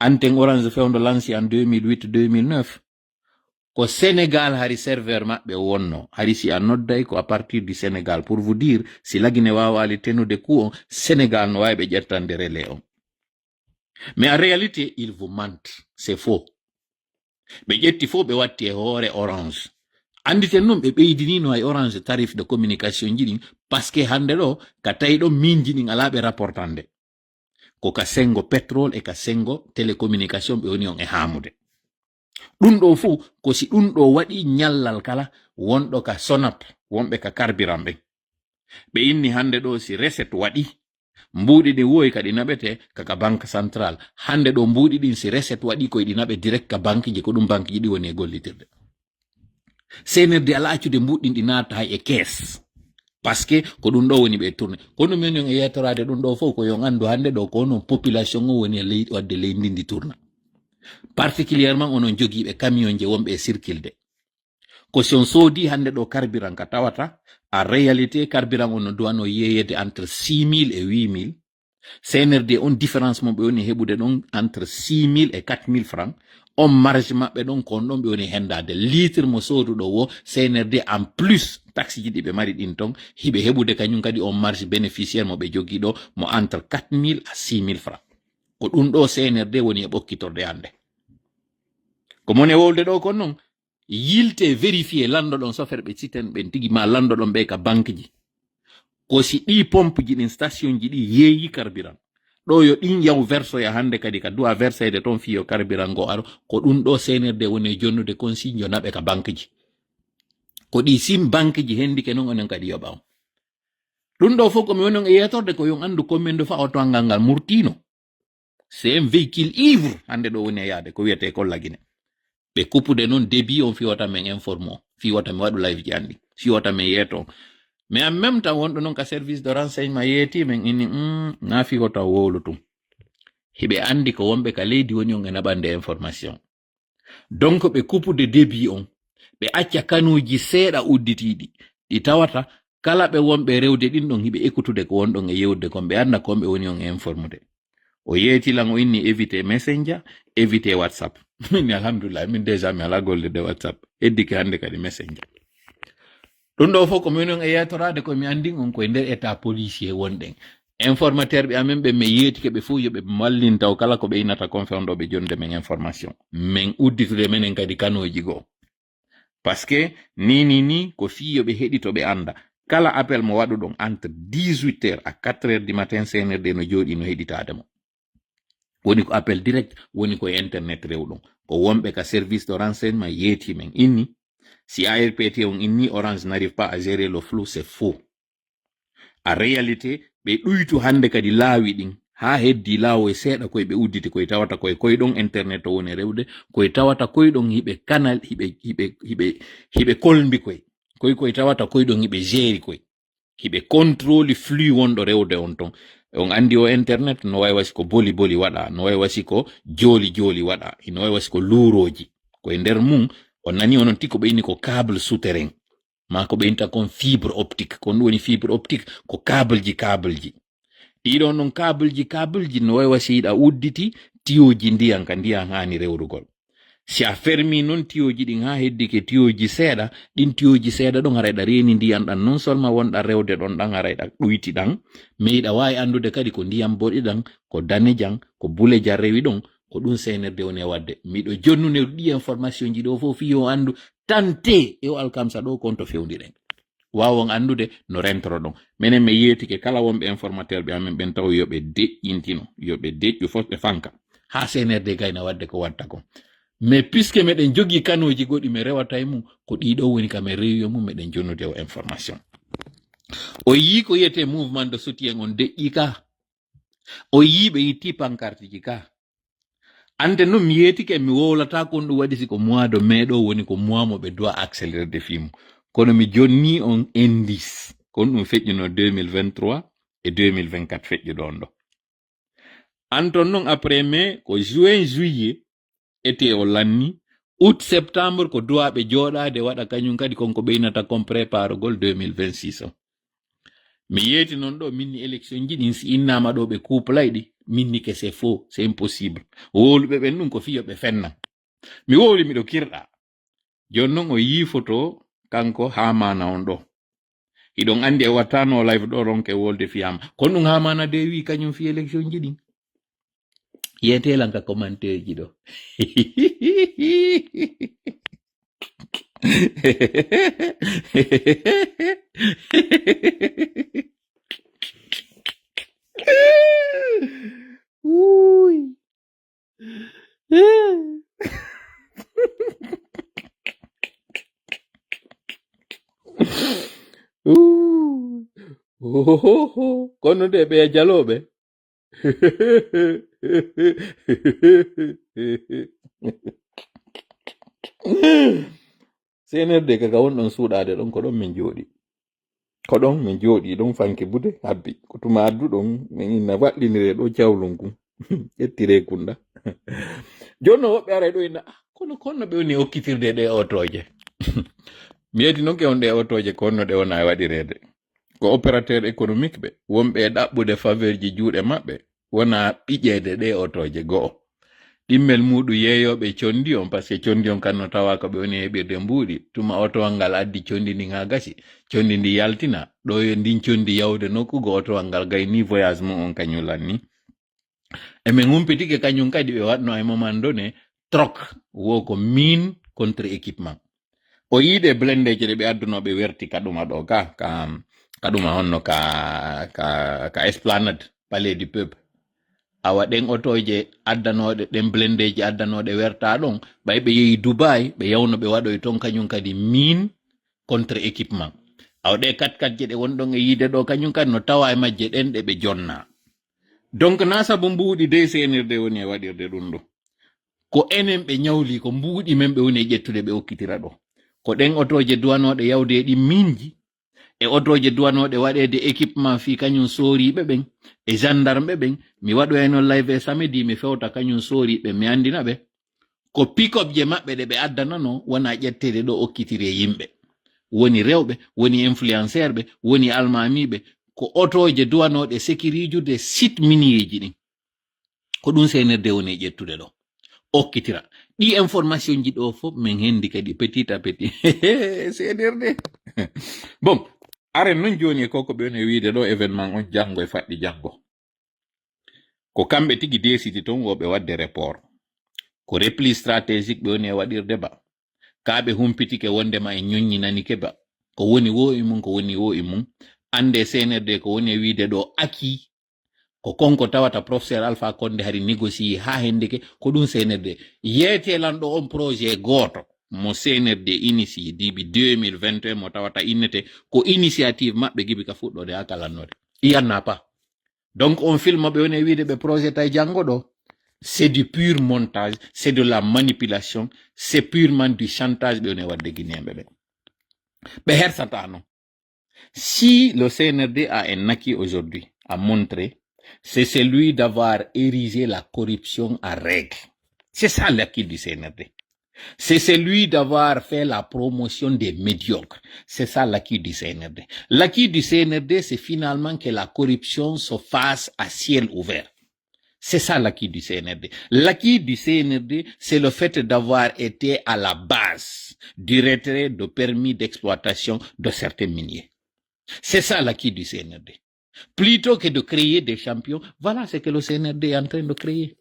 Anten Orange fewndo lanci en 2008-2009 ko Sénégal hari serveur maɓɓe wonno hari si a nodday ko à partir du Sénégal pour vous dire si lagine wawali tenude coup on Sénégal no wawi ɓe ƴettande relais on. Mais en réalité il vous mente, c'est faux. ɓe ƴetti fo ɓe watti e hoore Orange. Anditen non ɓe ɓeydinino ay Orange tarif de communication jiɗin parce que hande ɗo ka tawi ɗo min jiɗin ala ɓe rapportande ko ka sengo pétrole e ka sengo télécommunication ɓe woni on e hamude. ɗum ɗo fuu ko si ɗum ɗo waɗi ñallal kala wonɗo ka Sonap wonɓe ka carburant ɓen ɓe inni hande ɗo si recette waɗi mbuuɗi ɗin woyi kadi naɓete kaka banque centrale. Hande ɗo mbuuɗi ɗin si recette waɗi koye ɗi naɓe direct ka banque ji ko ɗum banque ji ɗi woni e gollitirde. senirde ala accude mbuɗɗin ɗi naata hay e caisse parce que ko ɗum ɗo woni ɓe tourné kono men yon e yettorade ɗum ɗo fof ko yon andu hande ɗo ko non population o woni e wadde leydi ndi tourna particulièrement onon jogiiɓe camion je wonɓe e circulde ko si on soodi hande ɗo carburant ka tawata en réalité carburant on no duwano yeyede entre 6000 et 8000 CNRD on différence mo ɓe woni heɓude ɗon entre 6000 et 4000 francs on marge maɓɓe ɗon kon ɗon ɓe woni hendade litre mo sooduɗo wo CNRD en plus taxe ji ɗi ɓe mari ɗin ton hiɓe heɓude kañum kadi on marge bénéficiaire mo ɓe jogui ɗo mo entre 4000 à 6000 francs ko ɗum ɗo CNRD woni e ɓokkitorde hande ko mone wolde ɗo kon noon yilte vérifié lanɗo ɗon sofere ɓe citen ɓen tigi ma lanɗo ɗon ɓe ka banque ji ko si ɗi pompe ji ɗin station ji ɗi yeeyi carburant ɗo yo ɗin yaw versoya hande kadi ka duwa versede toon fiyo carburant go aro ko ɗum ɗo CNRD woni jonnude consigne yo naɓe ka banque ji ko ɗi sim banque ji hendike noon onen kadi yoɓa on ɗum ɗo fof komi woni on e yetorde ko yon andu commune de fa auto ngal ngal murtino c'est un véhicule ivre hande ɗo woni e yaade ko wiyete kollagine ɓe kuppude noon débit on fiwata men informe o fiwata mi waɗu live ji anndi fiwata men yeeto mais en même temps wonɗo noon ka service de renseignement yeeti men inni na fiwata wowlu tum hiɓe anndi ko wonɓe ka leydi woni on e naɓande information donc ɓe kuppude débit on ɓe acca kanuji seeɗa udditiɗi ɗi tawata kala ɓe wonɓe rewde ɗin ɗon hiɓe écoutude ko wonɗon e yewde kon ɓe annda kon ɓe woni on e informude o yeetilan o inni éviter messenger éviter whatsapp min alhamdulillah min déjà mi ala gollirde whatsapp eddike hande kadi messenger ɗum ɗo fof ko min on e yetorade komi andin on koye nder état policier wonɗen informateur ɓe amen ɓe min yeetike ɓe fof yoɓe mallintaw kala ko ɓe inata conférence ɗo ɓe jonde men information min udditude menen kadi kanoji goo par ce que ni ko fiyoɓe heɗito ɓe anda kala appel mo waɗuɗon entre 18h à 4h du matin CNRD no jooɗi no heɗitademo woni ko appel direct woni ko internet rewɗon ko wonɓe ka service de renseignement yeeti men inni si ARPT on inni Orange n'arrive pas à gérer le flou c'est faux en réalité ɓe ɗuytu hande kadi laawi ɗin ha heddi laawo e seeɗa koye ɓe udditi koye tawata koye koyɗon internet o woni rewde koye tawata koyɗon hiɓe canal hiɓe kolmbi koye tawata koyɗon hiɓe géri koye hiɓe contrôle flux wonɗo rewde on ton on andi o internet no wawi wasi ko boli waɗa no wawi wasi ko joli waɗa no wawi wasi ko luuroji koye nder mum on nani onon tiko ɓe inni ko câble souterrain ma ko ɓe inta kon fibre optique kon ɗum woni fibre optique ko câble ji ɗiɗon non câble ji no wawi wasi yiɗa udditi tiyoji ndiyan ka ndiyan hani rewrugol si a fermi noon tiyoji ɗin ha heddike tiyoji seeɗa ɗin tiyoji seeɗa ɗon harayɗa reeni ndiyan ɗan non seulement wonɗa rewde ɗon ɗan harayɗa ɗuyti ɗan mais yiɗa wawi andude kadi ko ndiyam boɗi ɗan ko danejan ko bulejan rewi ɗon ko ɗum CNRD woni e wadde miɗo jonnude ɗi information ji ɗo fof fiyo andu tante e o alkamsa ɗo kon to fewdiɗen wawon andude no rentoro ɗon minen mi yeetike kala wonɓe informateur ɓe amen ɓen taw yoɓe deƴƴintino yoɓe deƴƴu fof ɓe fanka ha CNRD gayna wadde ko watta kon mais puisque meɗen jogui kanoji goɗɗi mi rewata e mum ko ɗiɗo woni kam e rewiyo mum meɗen jonnude o information o yi ko yiyete mouvement de soutien on deƴƴi ka o yi ɓe yitti pancarte ji ka ande noon mi yeetike mi wowlata kon ɗum waɗi siko mois de mai ɗo woni ko mois mo ɓe doit accélérede fimu kono mi jonni on indice kon ɗum feƴƴuno 2023 et 2024 feƴƴuɗon ɗo anton noon après mai ko juin juillet été o lanni août septembre ko duwaɓe jooɗade waɗa kañum kadi konko ɓeynata kon préparogol 2026 o mi yeti non ɗo minni élection jiɗin si innama ɗo ɓe kuplayɗi minni ke c'est faux c'est impossible woluɓe ɓen ɗum ko fiyoɓe fenna mi wowli miɗo kirɗa jon non o yi photo kanko Hamana on ɗo iɗon andi e wattano live ɗo ronke wolde fiyama kono ɗum Hamana de wi kañum fi élection jiɗin yetelan ka commentaire ji ɗo Uy. Kono de ɓe jaloɓe senerde kaka wonɗon suuɗade ɗon ko ɗon min jooɗi ko ɗon min jooɗi ɗon fanke bude habbi ko tuma adduɗon min inna waɗɗinire ɗo jawlum kum ƴettire kunda jonno woɓɓe ara ɗo inna kono konno ɓe woni okkitirde ɗe otoje mi yeti noon ke on ɗe otoje konno ɗe wona e waɗirede ko opérateur économique ɓe wonɓe ɗaɓɓude faveur ji juuɗe maɓɓe wona ɓiƴede ɗe otoje go'o ɗimmel muɗum yeeyoɓe condi on par ce que condi on kanno tawa ko ɓe woni heɓirde mbuuɗi tuma otowal ngal addi condi ndin ha gasi condi ndi yaltina ɗo yo ndin condi yawde nokkugo otowal ngal gayni voyage mum on kañum lanni emin humpitike kañum kadi ɓe waɗno e moment donné troc wo ko mine contre équipement o yiide blendeje ɗe ɓe addunoɓe werti kaɗuma ɗo kaɗuma honno ka esplanade palais du peuple awa ɗen otoje addanoɗe ɗen blendeji addanoɗe werta ɗon ɓay ɓe yehi Dubai ɓe yawno ɓe waɗoy ton kañum kadi mine contre équipement awa ɗe 4x4 je ɗe wonɗon e yiide ɗo kañum kadi no tawa e majje ɗen ɗe ɓe jonna donc na sabu mbuuɗi de senirde woni e waɗirde ɗum ɗo ko enen ɓe ñawli ko mbuuɗi men ɓe woni e ƴettude ɓe okkitira ɗo ko ɗen otoje duwanoɗe yawde e ɗi minji e otoje duwanoɗe waɗede équipement fi kañum sooriɓe ɓen e gendarme ɓen mi waɗoyno live e samedi mi fewta kañum sooriɓe mi andina ɓe ko pick-up je maɓɓe ɗe ɓe addanano wona ƴettede ɗo okkitiri e yimɓe woni rewɓe woni influenceur ɓe woni almamiɓe ko otoje duwanoɗe sécurijude site minierji ɗin ko ɗum senerde woni e ƴettude ɗo okkitira ɗi information ji ɗo fof min hendi kadi petit à petit senerde bon aren non joni e koko ɓe woni wiide ɗo événement on janngo e faɗɗi janngo ko kamɓe tigi desidi toon woɓe wadde report ko repli stratégique ɓe woni e waɗirde ba kaɓe humpitike wondema e ñoññinanike ba ko woni wo e mum ko woni wo e mum ande CNRD ko woni e wiide ɗo aki ko konko tawata professeur Alpha Condé hari négocié ha hendeke ko ɗum CNRD yeetelan ɗo on projet goto mo CNRD initié dibi 2021 mo tawata innete ko initiative maɓɓe gibi ka fuɗɗode ha kalannode iyanna pas donc on film ɓe woni e wiide ɓe projet tay janngo ɗo c'est du pur montage c'est de la manipulation c'est purement du chantage ɓe woni e wadde guinéenɓe ɓe hersata non si le CNRD a un acquis aujourd'hui à montrer c'est celui d'avoir érigé la corruption en règle c'est ça l'acquis du CNRD. C'est celui d'avoir fait la promotion des médiocres. C'est ça l'acquis du CNRD. L'acquis du CNRD, c'est finalement que la corruption se fasse à ciel ouvert. C'est ça l'acquis du CNRD. L'acquis du CNRD, c'est le fait d'avoir été à la base du retrait de permis d'exploitation de certains miniers. C'est ça l'acquis du CNRD. Plutôt que de créer des champions, voilà ce que le CNRD est en train de créer.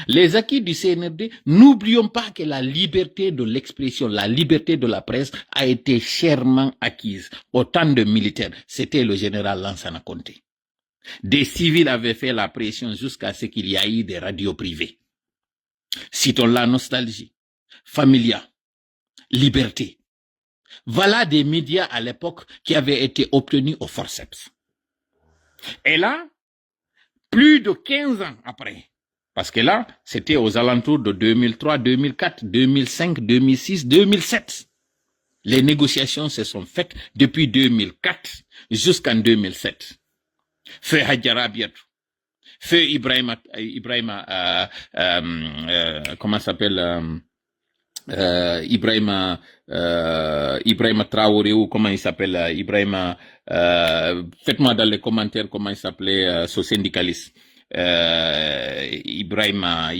Les acquis du CNRD, n'oublions pas que la liberté de l'expression, la liberté de la presse a été chèrement acquise. Au temps de militaires, c'était le général Lansana Conté. Des civils avaient fait la pression jusqu'à ce qu'il y ait eu des radios privées. Citons la Nostalgie, Familia, Liberté. Voilà des médias à l'époque qui avaient été obtenus au forceps. Et là, plus de 15 ans après, parce que là, c'était aux alentours de 2003, 2004, 2005, 2006, 2007. Les négociations se sont faites depuis 2004 jusqu'en 2007. Feu Hadjara Biatou, Feu Ibrahima comment s'appelle Ibrahima Traoré, ou comment il s'appelle, Ibrahima, faites-moi dans les commentaires comment il s'appelait, ce syndicaliste. Ibrahima,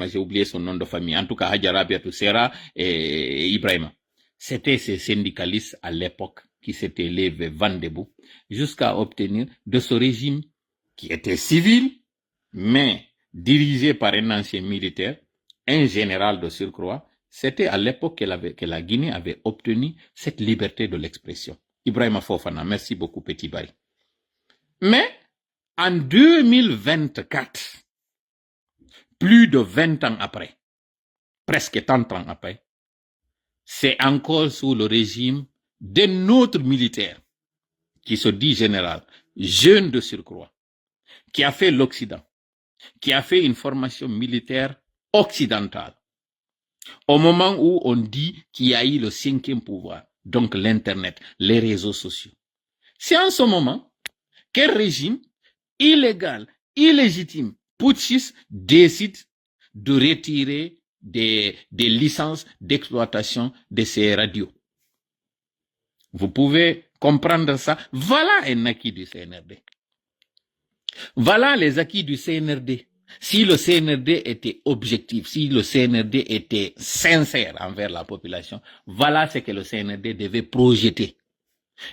j'ai oublié son nom de famille. En tout cas, Hadjarabia Toussera et Ibrahima. C'était ces syndicalistes à l'époque qui s'étaient levés vent debout jusqu'à obtenir de ce régime qui était civil, mais dirigé par un ancien militaire, un général de surcroît. C'était à l'époque que la Guinée avait obtenu cette liberté de l'expression. Ibrahima Fofana, merci beaucoup, Petit Barry. Mais en 2024, plus de 20 ans après, presque 30 ans après, c'est encore sous le régime d'un autre militaire qui se dit général, jeune de surcroît, qui a fait l'Occident, qui a fait une formation militaire occidentale, au moment où on dit qu'il y a eu le 5e pouvoir, donc l'Internet, les réseaux sociaux. C'est en ce moment qu'un régime illégal, illégitime, putschiste décide de retirer des licences d'exploitation de ces radios. Vous pouvez comprendre ça. Voilà un acquis du CNRD. Voilà les acquis du CNRD. Si le CNRD était objectif, si le CNRD était sincère envers la population, voilà ce que le CNRD devait projeter.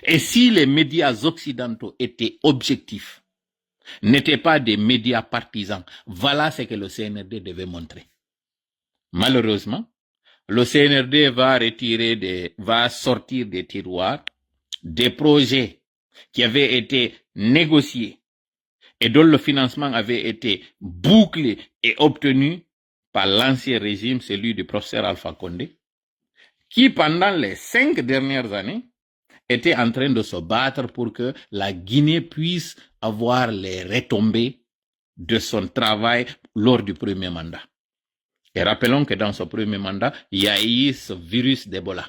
Et si les médias occidentaux étaient objectifs, n'étaient pas des médias partisans, voilà ce que le CNRD devait montrer. Malheureusement, le CNRD va sortir des tiroirs des projets qui avaient été négociés et dont le financement avait été bouclé et obtenu par l'ancien régime, celui du professeur Alpha Condé, qui pendant les 5 dernières années était en train de se battre pour que la Guinée puisse avoir les retombées de son travail lors du premier mandat. Et rappelons que dans ce premier mandat, il y a eu ce virus d'Ebola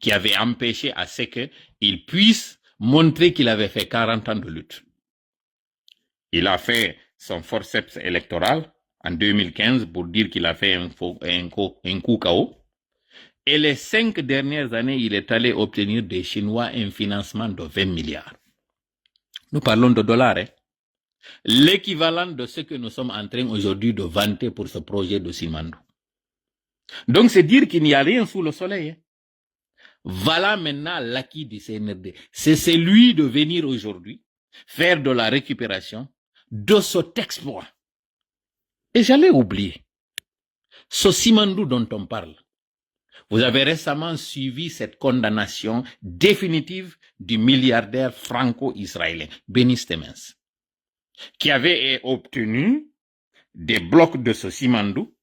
qui avait empêché à ce qu'il puisse montrer qu'il avait fait 40 ans de lutte. Il a fait son forceps électoral en 2015 pour dire qu'il a fait un coup KO. Et les 5 dernières années, il est allé obtenir des Chinois un financement de 20 milliards. Nous parlons de dollars, hein? L'équivalent de ce que nous sommes en train aujourd'hui de vanter pour ce projet de Simandou. Donc c'est dire qu'il n'y a rien sous le soleil. Hein? Voilà maintenant l'acquis du CNRD. C'est celui de venir aujourd'hui faire de la récupération de cet exploit. Et j'allais oublier, ce Simandou dont on parle, vous avez récemment suivi cette condamnation définitive du milliardaire franco-israélien, Benny Stemmens, qui avait obtenu des blocs de ce Simandou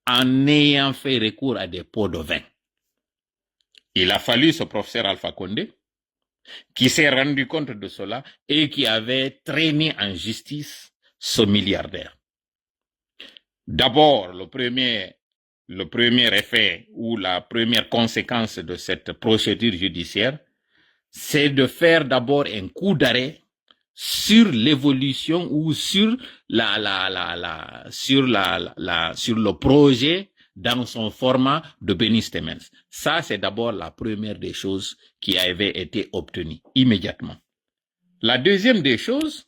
en ayant fait recours à des pots de vin. Il a fallu ce professeur Alpha Condé qui s'est rendu compte de cela et qui avait traîné en justice ce milliardaire. D'abord, le premier effet ou la première conséquence de cette procédure judiciaire, c'est de faire d'abord un coup d'arrêt sur l'évolution ou sur sur le projet dans son format de Benny Stemmens. Ça, c'est d'abord la première des choses qui avait été obtenue immédiatement. La deuxième des choses,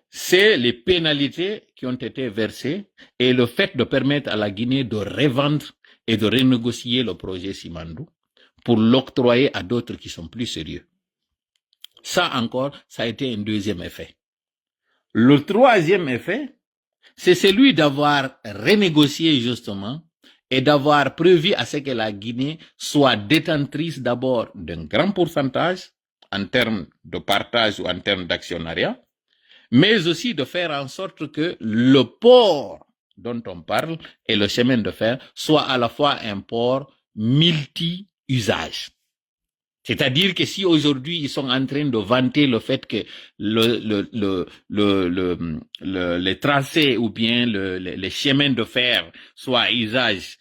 c'est les pénalités qui ont été versées et le fait de permettre à la Guinée de revendre et de renégocier le projet Simandou pour l'octroyer à d'autres qui sont plus sérieux. Ça encore, ça a été un deuxième effet. Le troisième effet, c'est celui d'avoir renégocié justement et d'avoir prévu à ce que la Guinée soit détentrice d'abord d'un grand pourcentage en termes de partage ou en termes d'actionnariat, mais aussi de faire en sorte que le port dont on parle et le chemin de fer soit à la fois un port multi-usage. C'est-à-dire que si aujourd'hui ils sont en train de vanter le fait que les tracés ou bien les chemins de fer soient à usage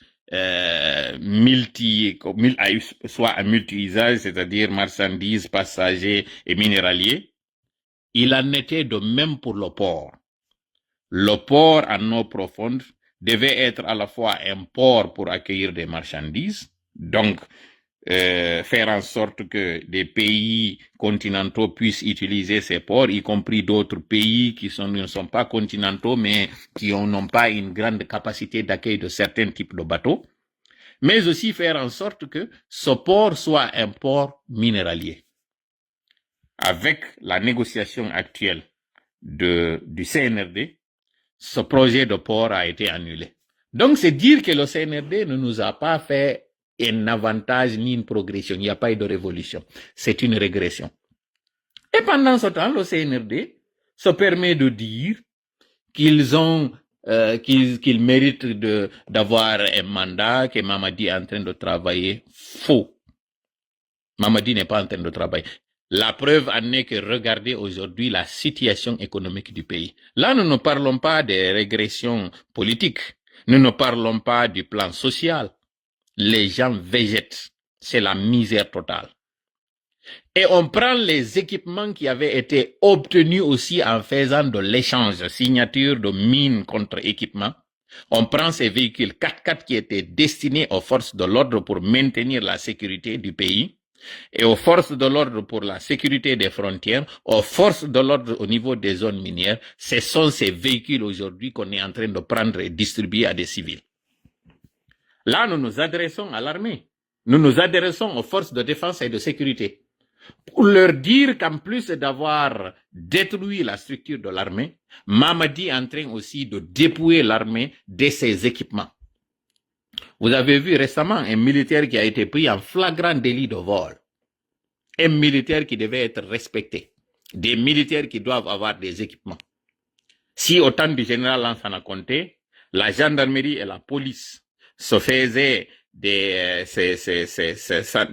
soit à multi-usage, c'est-à-dire marchandises, passagers et minéraliers, il en était de même pour le port. Le port en eau profonde devait être à la fois un port pour accueillir des marchandises, donc faire en sorte que des pays continentaux puissent utiliser ces ports, y compris d'autres pays qui ne sont pas continentaux, mais qui n'ont pas une grande capacité d'accueil de certains types de bateaux, mais aussi faire en sorte que ce port soit un port minéralier. Avec la négociation actuelle du CNRD, ce projet de port a été annulé. Donc, c'est dire que le CNRD ne nous a pas fait un avantage ni une progression. Il n'y a pas eu de révolution. C'est une régression. Et pendant ce temps, le CNRD se permet de dire qu'ils ont qu'ils méritent d'avoir un mandat, que Mamadi est en train de travailler. Faux. Mamadi n'est pas en train de travailler. La preuve en est que regardez aujourd'hui la situation économique du pays. Là, nous ne parlons pas des régressions politiques. Nous ne parlons pas du plan social. Les gens végètent. C'est la misère totale. Et on prend les équipements qui avaient été obtenus aussi en faisant de l'échange, signature de mines contre équipements. On prend ces véhicules 4x4 qui étaient destinés aux forces de l'ordre pour maintenir la sécurité du pays et aux forces de l'ordre pour la sécurité des frontières, aux forces de l'ordre au niveau des zones minières. Ce sont ces véhicules aujourd'hui qu'on est en train de prendre et distribuer à des civils. Là, nous nous adressons à l'armée. Nous nous adressons aux forces de défense et de sécurité pour leur dire qu'en plus d'avoir détruit la structure de l'armée, Mamadi est en train aussi de dépouiller l'armée de ses équipements. Vous avez vu récemment un militaire qui a été pris en flagrant délit de vol. Un militaire qui devait être respecté. Des militaires qui doivent avoir des équipements. Si au temps du général Lansana Conté, la gendarmerie et la police se faisaient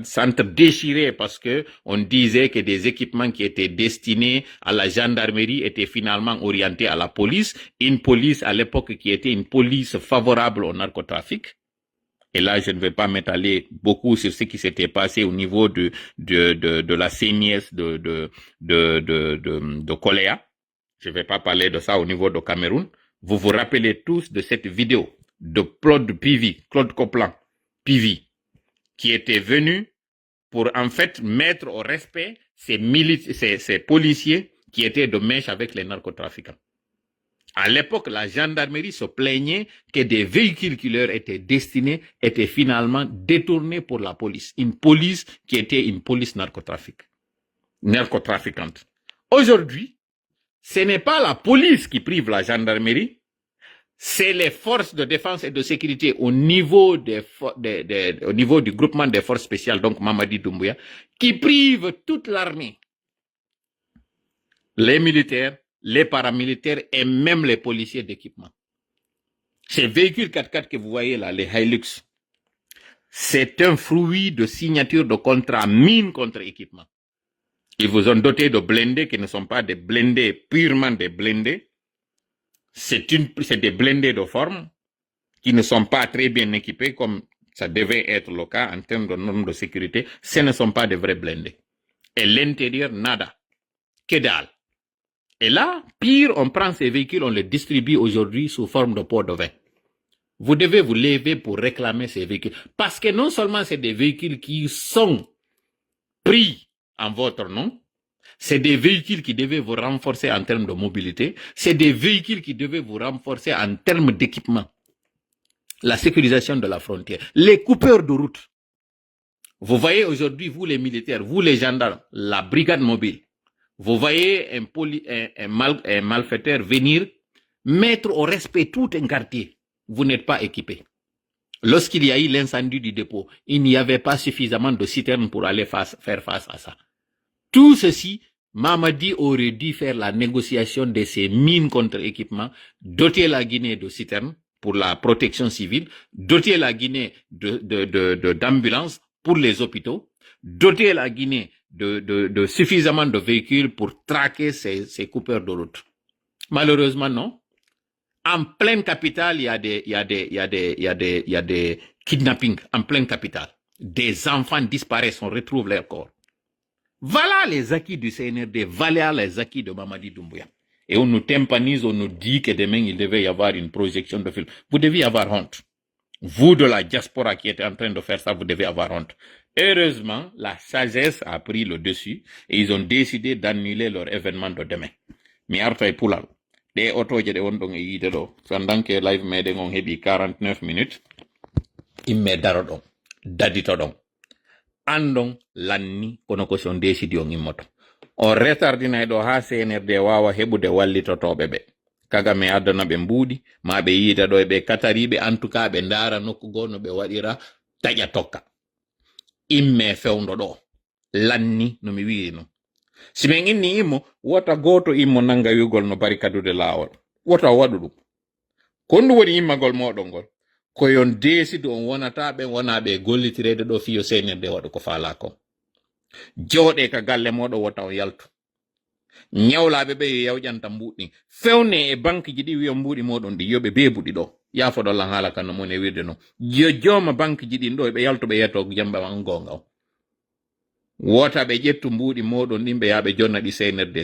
s'entre-déchirer parce que on disait que des équipements qui étaient destinés à la gendarmerie étaient finalement orientés à la police, une police à l'époque qui était une police favorable au narcotrafic. Et là, je ne vais pas m'étaler beaucoup sur ce qui s'était passé au niveau de la CNIS de Koléa. Je ne vais pas parler de ça au niveau de Cameroun. Vous vous rappelez tous de cette vidéo de Claude Coplan, PV, qui était venu pour en fait mettre au respect ces policiers qui étaient de mèche avec les narcotrafiquants. À l'époque, la gendarmerie se plaignait que des véhicules qui leur étaient destinés étaient finalement détournés pour la police. Une police qui était une police narcotrafiquante. Aujourd'hui, ce n'est pas la police qui prive la gendarmerie, c'est les forces de défense et de sécurité au niveau au niveau du groupement des forces spéciales, donc Mamadi Doumbouya, qui privent toute l'armée, les militaires, les paramilitaires et même les policiers d'équipement. Ces véhicules 4x4 que vous voyez là, les Hilux, c'est un fruit de signature de contrat mine contre équipement. Ils vous ont doté de blindés qui ne sont pas des blindés, purement des blindés. C'est des blindés de forme qui ne sont pas très bien équipés comme ça devait être le cas en termes de normes de sécurité. Ce ne sont pas des vrais blindés. Et l'intérieur, nada. Que dalle. Et là, pire, on prend ces véhicules, on les distribue aujourd'hui sous forme de pots de vin. Vous devez vous lever pour réclamer ces véhicules. Parce que non seulement c'est des véhicules qui sont pris en votre nom, c'est des véhicules qui devaient vous renforcer en termes de mobilité, c'est des véhicules qui devaient vous renforcer en termes d'équipement. La sécurisation de la frontière, les coupeurs de route. Vous voyez aujourd'hui, vous les militaires, vous les gendarmes, la brigade mobile, vous voyez un malfaiteur venir mettre au respect tout un quartier. Vous n'êtes pas équipé. Lorsqu'il y a eu l'incendie du dépôt, il n'y avait pas suffisamment de citernes pour aller faire face à ça. Tout ceci, Mamadi aurait dû faire la négociation de ces mines contre équipement, doter la Guinée de citernes pour la protection civile, doter la Guinée d'ambulances pour les hôpitaux, doter la Guinée de suffisamment de véhicules pour traquer ces coupeurs de route. Malheureusement, non. En pleine capitale, il y a des kidnappings en pleine capitale. Des enfants disparaissent, on retrouve leurs corps. Voilà les acquis du CNRD, voilà les acquis de Mamadi Doumbouya. Et on nous tympanise, on nous dit que demain il devait y avoir une projection de film. Vous deviez avoir honte. Vous de la diaspora qui êtes en train de faire ça, vous devez avoir honte. Heureusement, la sagesse a pris le dessus et ils ont décidé d'annuler leur événement de demain. Mi arta e pulal. Des otoje de wondon e yide do. Sandanke live meɗen on heɓi 49 minutes. Imme daro ɗon. Dadito ɗon. Andon lanni kono ko son décidi on immoto. On retardinay ɗo ha CNRD wawa heɓude wallitotoɓe ɓe. Kaga me adana ɓe mbuuɗi ma ɓe yiida ɗo e ɓe katariɓe en tout cas ɓe ndara nokkugo no ɓe waɗira taƴa tokka. Imme fewndo ɗo lanni no mi wiri no. Si men inni immo wota goto immo nanga yugol no barikadude laawol wota waɗu ɗum kondu woni immagol moɗon ngol koyon desido on wonata ɓe wona ɓe gollitirede ɗo fiyo senirde waɗa ko faala kon jooɗe ka galle moɗo wota o yaltu ñawlaɓe ɓe yo yawƴanta mbuɗɗi fewne e banque ji ɗi wiyo mbuɗi moɗon ɗi yoɓe beebuɗi ɗo yafoɗollan haala kan no mon e wirde no yo jooma banque ji ɗin ɗo ɓe yaltu ɓe yetto jamba man gonga o wota ɓe ƴettu mbuɗi moɗon ɗin ɓe yaɓe jonna ɗi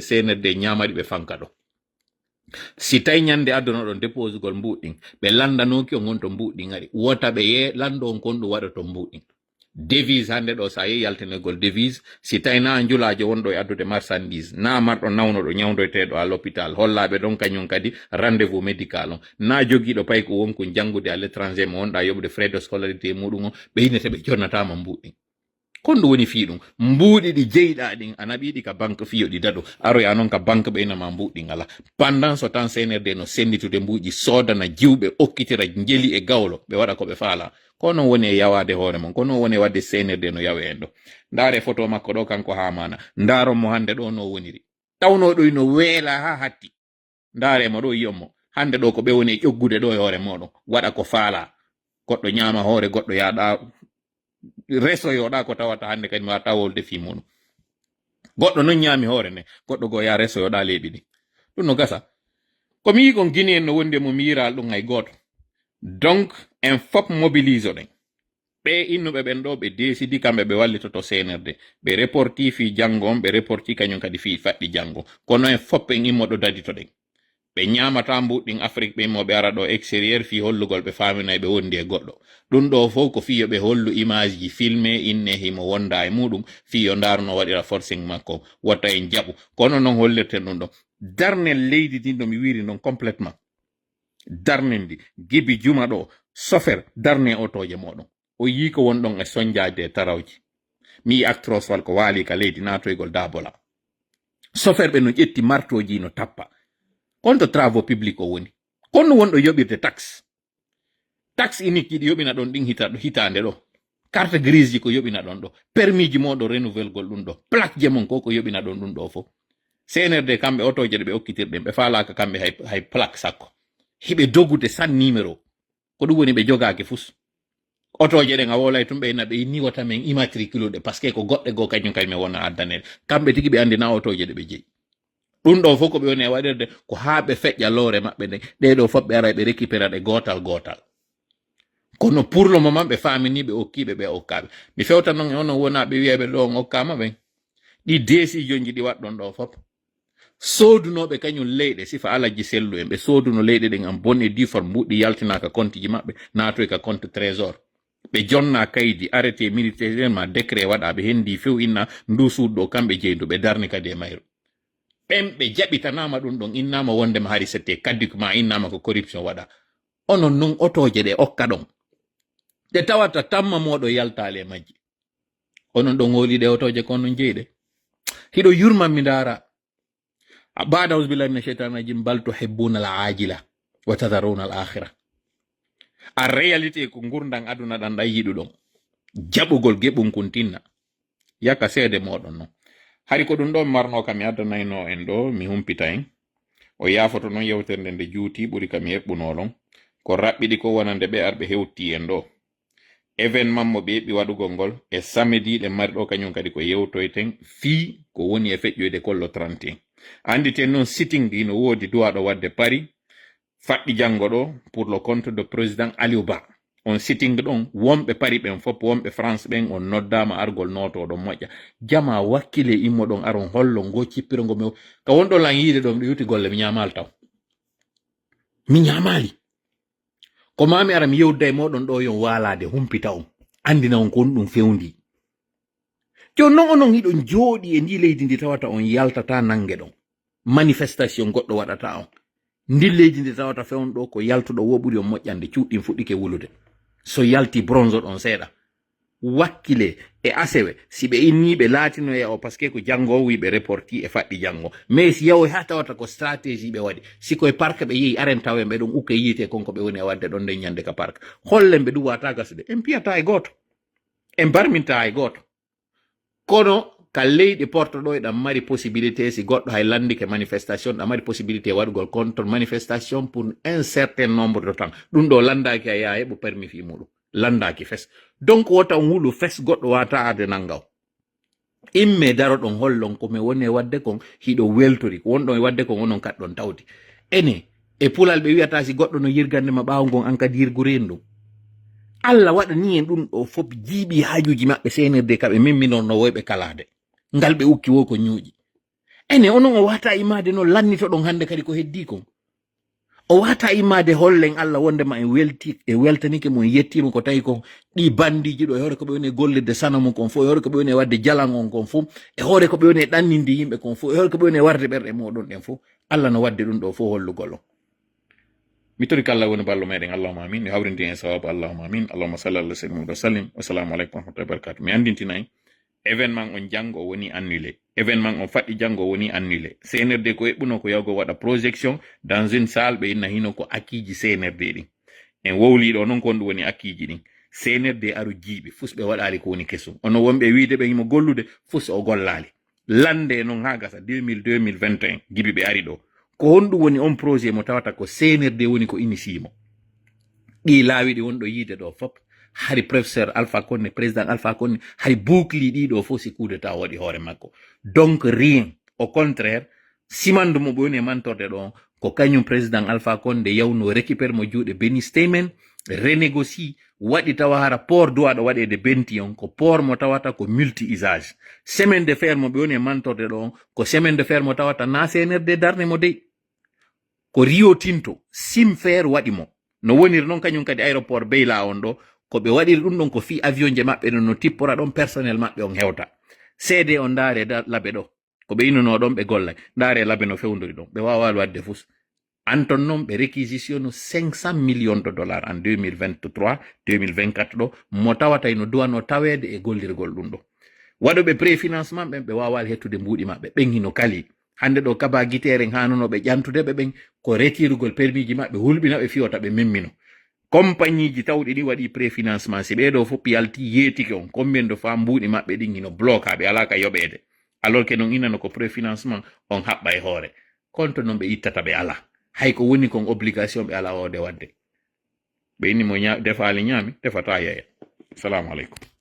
senirde ñamaɗi ɓe fanka ɗo si tawi ñande aduna ɗon dépose gol mbuɗɗin ɓe landanoki on gonto mbuɗɗin ari wota ɓe ye lando on kon ɗum waɗa to mbuɗɗin devise hande ɗo sa yehi yaltinegol devise si tawi na julajo wonɗo e addude marchandise na marɗo nawnoɗo ñawdoyteɗo à l'hôpital hollaɓe ɗon kañum kadi rendez-vous médical on na joguiɗo pay ko wonko janggude à l'étranger mo wonɗa yoɓde frais de scolarité muɗum o ɓe yinete ɓe jonnatama mbuɗɗin kon ɗum woni fii ɗum mbuuɗi ɗi jeyɗa ɗin a naɓiɗi ka banque fiyo ɗi daɗo aroya noon ka banque ɓeynama mbuɗɗi ngala pendant so temps CNRD no senditude mbuuji sodana jiwɓe okkitira jeli e gawlo ɓe waɗa ko ɓe faala ko non woni e yawade hoore mon ko non woni e wadde CNRD no yawe en ɗo ndaare photo makko ɗo kanko ha mana ndaron mo hande ɗo no woniri tawno ɗo no weela ha hatti ndaaremo ɗo yiyonmo hande ɗo ko ɓe woni e ƴoggude ɗo e hoore moɗon waɗa ko faala goɗɗo ñama hoore goɗɗo yaɗa reso yoɗa ko tawata hande kadi ma tawolde fi muɗum goɗɗo non ñaami hoore ne goɗɗo go ya reso yoɗa leeɓi ɗi ɗum no gasa komi yi kon guine en no wonde mo miiral ɗum hay goto donc en fop mobilise ɗen ɓe innuɓe ɓen ɗo ɓe décidi kamɓe ɓe wallitoto CNRD ɓe reporti fi janggo on ɓe reporti kañum kadi fi faɗɗi janggo kono en fop en immoɗo dadito ɗen ɓe ñamata mbuɗɗin Afrique ɓe immoɓe ara ɗo extérieur fi hollugol ɓe faminay ɓe wondi e goɗɗo ɗum ɗo fof ko fiyo ɓe hollu image ji filmé inne himo wonda e muɗum fiyo ndaruno waɗira forcing makko watta en jaɓu kono noon hollirten ɗum ɗo darnel leydi ndi no mi wiri noon complètement darnel ndi gibi juma ɗo sofer darne otoje moɗon o yi ko wonɗon e soñjade e tarawji mi yi actros wal ko waali ka leydi natoygol dabola sofer ɓe no ƴetti martoji no tappa konto travaux public o woni konno wonɗo yoɓirde taxe unique ji ɗi yoɓina ɗon ɗin hitande ɗo carte grise ji ko yoɓina ɗon ɗo permis ji moɗo renouvelle gol ɗum ɗo plaque je mon ko yoɓina ɗon ɗum ɗo fof CNRD kamɓe otoje ɗe ɓe okkitirɗen ɓe falaka kamɓe hay plaque sakko hiɓe dogude san numéro ko ɗum woni ɓe jogaki fus otoje ɗen a wolay tum ɓeyna ɓe niwata men immatricule ɗe par ce que ko goɗɗe go kañum kay mi wona addanede kamɓe tigi ɓe andi na otoje ɗe ɓe jeeyi ɗum ɗo fof ko ɓe woni e waɗirde ko haa ɓe feƴƴa loore maɓɓe nde ɗeɗo fof ɓe ara ɓe récupéra ɗe gotal kono pour le moment ɓe famini ɓe okkiɓe ɓe okkaɓe mi fewta noon e onon wona ɓe wiyaɓe ɗo on okkama ɓen ɗi décision ji ɗi waɗɗon ɗo fof sodunoɓe kañum leyɗe sifa alaji sellu en ɓe soduno leyɗe ɗen en bonne due forme mbuɗɗi yaltinaka compte ji maɓɓe natoy ka compte trésor ɓe jonna kaydi arrêté militaire ma décret waɗa ɓe hendi few inna ndu suuɗɗo kamɓe jeydu ɓe darni kadi e mayru ɓen ɓe jaɓitanama ɗum ɗon innama wondema hari sette kaddi ma innama ko corruption waɗa onon non otoje ɗe okka ɗon ɗe tawata tamma moɗo yaltali e majji onon ɗon holiɗe otoje kon non jeyɗe hiɗo yurmanmi ndara bada ausbillahi mina cheytan rajim bal tuhibbuna al ajila wa tadharuna al akhira a réalité ko gurdan aduna ɗan ɗan yiɗu ɗon jaɓugol geɓum kuntinna yaka seede moɗon non hari ko ɗum ɗo marno kam mi addanayno en ɗo mi humpita en o yafoto noon yewterde nde juuti ɓuri kam heɓɓunoɗon ko raɓɓiɗi ko wonande ɓe arɓe hewti en ɗo événement mo ɓe heɓɓi waɗugol ngol e samedi ɗe mari ɗo kañum kadi ko yewtoyten fii ko woni e feƴƴoyde kollo 31 anditen noon sitting ɗi no woodi duwaɗo wadde Paris faɗɗi janngo ɗo pour le compte de président Aliou Ba on sitting ɗon wonɓe pari ɓen fop wonɓe France ɓen on noddama argol notoɗon moƴƴa jama wakkile immo ɗon aron hollo ngo cippirongo mi ka wonɗo lan yiide ɗon ɗo yuti golle mi ñamal taw mi ñamali ko mami ara mi yewda e moɗon ɗo yon walade humpita on andina on ko ɗum fewndi jon non onon hiɗon jooɗi e ndi leydi ndi tawata on yaltata nangue ɗon manifestation goɗɗo waɗata on ndi leydi ndi tawata fewn ɗo ko yaltuɗo wo ɓuri on moƴƴande cuuɗɗin fuɗɗike wulude so yalti bronze ɗon seeɗa wakkile e asewe si ɓe inniɓe laatino e o par ce que ko janngo wiɓe reporti e faɗɗi janngo mais si yawo ha tawata ko stratégie ɓe waɗi sikoye parque ɓe yehi aren tawen ɓe ɗon ukke yiite konko ɓe woni e wadde ɗon nden ñande ka parque hollen ɓe ɗum wata gasude en piyata e goto en barminta e goto kono ka leyɗi porto ɗo eɗan mari possibilité si goɗɗo hay landike manifestation ɗan mari possibilité waɗugol contre manifestation pour un certain nombre de temps ɗum ɗo landaki a yaha heɓo permis fi muɗum landaki fes donc wota wulu fes goɗɗo wata arde nangaw imme daro ɗon hollon komi woni e wadde kon hiɗo weltori ko wonɗon e wadde kon onon kaɗɗon tawdi ene e pulal ɓe wiyata si goɗɗo no yirgandema ɓawo gon an kadi yirgu rendu Allah waɗani en ɗum ɗo fop jiiɓi haajuji maɓɓe senirde kaɓe mimminorno woyɓe kalade ngal ɓe ukki wo ko ñuuƴi ene onon o wata imade no lannito ɗon hande kadi ko heddi kon o wata imade hollen Allah wondema en welti e weltanike mon yettima ko tawi ko ɗi bandiji ɗo e hoore ko ɓe woni gollirde sanamum kon fof e hoore ko ɓe woni wadde jalan on kon fof e hoore ko ɓe woni ɗanninde yimɓe kon fof e hoore ko ɓe woni warde ɓerɗe moɗon ɗen fof Allah no wadde ɗum ɗo fof hollugol on mi tori kala woni ballo meɗen allahuma amin mi hawrindi en sawabu allahuma amin allahuma salli ala sayyidina wa sallim wassalamu aleykum warahmatullahi wabarakatuh mi andintinayi événement on janngo woni annulé événement on faɗɗi janngo woni annulé CNRD ko heɓɓuno ko yawgo waɗa projection dans une salle ɓe inna hino ko akkiji CNRD ɗin en wowliɗo noon kon ɗum woni akkiji ɗin CNRD aru jiiɓi fus ɓe waɗali ko woni kesum ono wonɓe wiide ɓe himo gollude fus o gollali lande noon ha gasa 2021 gibi ɓe ari ɗo ko honɗum woni on projet mo tawata ko CNRD woni ko inisimo ɗi laawi ɗi wonɗo yiide ɗo fop hari professeur Alpha Condé président Alpha Condé hay boucli ɗiɗo fof si coup d'état waɗi hoore makko donc rien au contraire simandu mo ɓe woni e mantorde ɗo ko kañum président Alpha Condé yawno récupére mo juuɗe Béni Staymen renégocie waɗi tawa hara port duwaɗo waɗede benti on ko port mo tawata ko multi usage semaine de fer mo ɓe woni e mantorde ɗo ko semaine de fer mo tawata na CNRD darne mo dey ko Rio Tinto sim fer waɗi mo no woniri noon kañum kadi aéroport Beyla on ɗo ko ɓe waɗiri ɗum ɗon ko fi avion je maɓɓe no tippora ɗon personnel maɓɓe on hewta seede on ndaare laɓe ɗo ko ɓe innuno ɗon ɓe golla ndaare laɓe no fewndori ɗon ɓe wawali wadde fus anton noon ɓe réquisitionne 500 millions de dollars en 2023 2024 ɗo mo tawata ino duwano tawede e gollirgol ɗum ɗo waɗoɓe préfinancement ɓen ɓe wawali hettude mbuuɗi maɓɓe ɓen hino kali hande ɗo kaba guitére hanunoɓe ƴantudeɓe ɓen ko retirugol permis ji maɓɓe hulɓinaɓe fiyota ɓe memmino compagnie ji tawɗi ɗi waɗi préfinancement si ɓeɗo fof yalti yeetike on combien de fois mbuuɗi maɓɓe ɗin hino bloca ɓe alaka yoɓede alors que non inano ko préfinancement on haɓɓa e hoore konto noon ɓe ittata ɓe ala hay ko woni kon obligation ɓe ala wawde wadde ɓe inni mo defaali ñaami defata yeeya assalamu aleykum